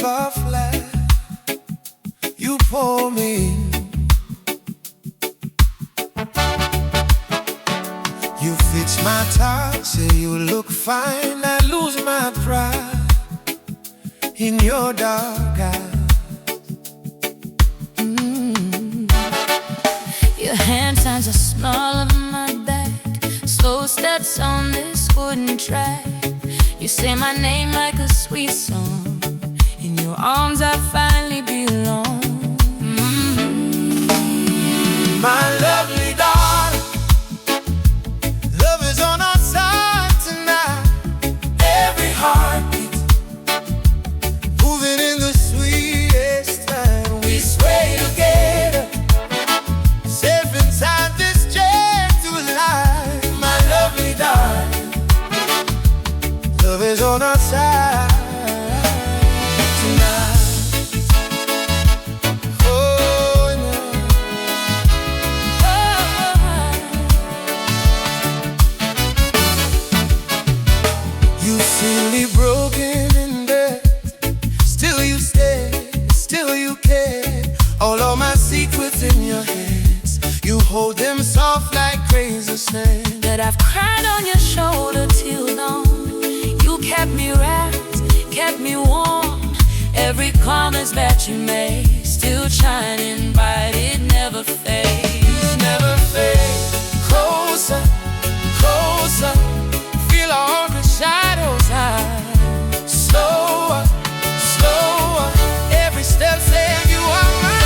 fall flat, you pull me in. You fix my tie, say you look fine. I lose my pride in your dark eyes. Your hand signs a small of my back, slow steps on this wooden track. You say my name like a sweet song. In your arms I finally belong. My lovely darling, love is on our side tonight. Every heartbeat moving in the sweetest time. We sway together, safe inside this gentle life. My lovely darling, love is on our side tonight. Silly broken in bed, still you stay, still you care. All of my secrets in your hands, you hold them soft like crazy sand. That I've cried on your shoulder till dawn. You kept me wrapped, kept me warm. Every promise that you made, still shining bright, it never fades, never fades. Closer, closer, feel all the shadows hide. Slower, slower, every step saying you are mine.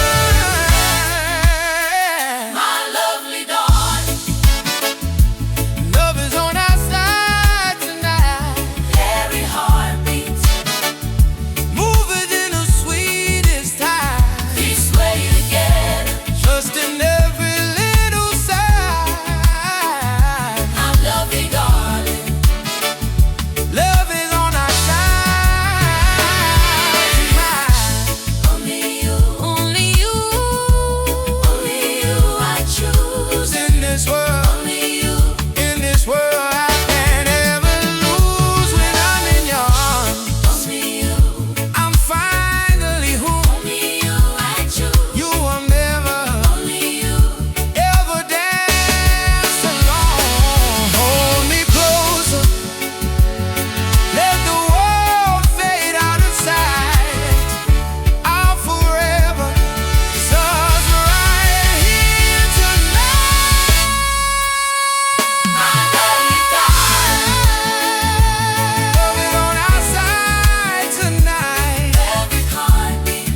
my lovely darling. Love is on our side tonight. Every heartbeat, Moving in the sweetest time. we sway together. Trust in every little sign. My lovely darling. Love is on our side tonight. Only you, only you, only you I choose. In this world, Only you, in this world, I can't ever lose when I'm in your arms. only you, I'm finally home. only you I choose. You will never, Only you, ever dance alone. Hold me closer, let the world fade out of sight. I'll forever start right here tonight. my lovely darling. Love is on our side tonight. Every heartbeat,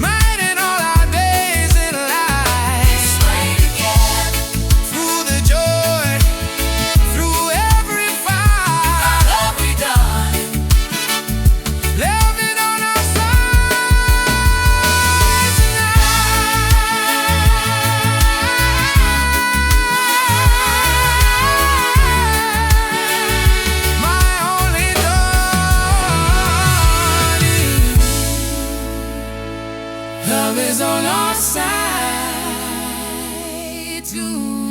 Mighty all our days in life. sway together. Through the joy, through every fire. Lovely darling. Love it on our side tonight. My only darling. Love is on our side tonight.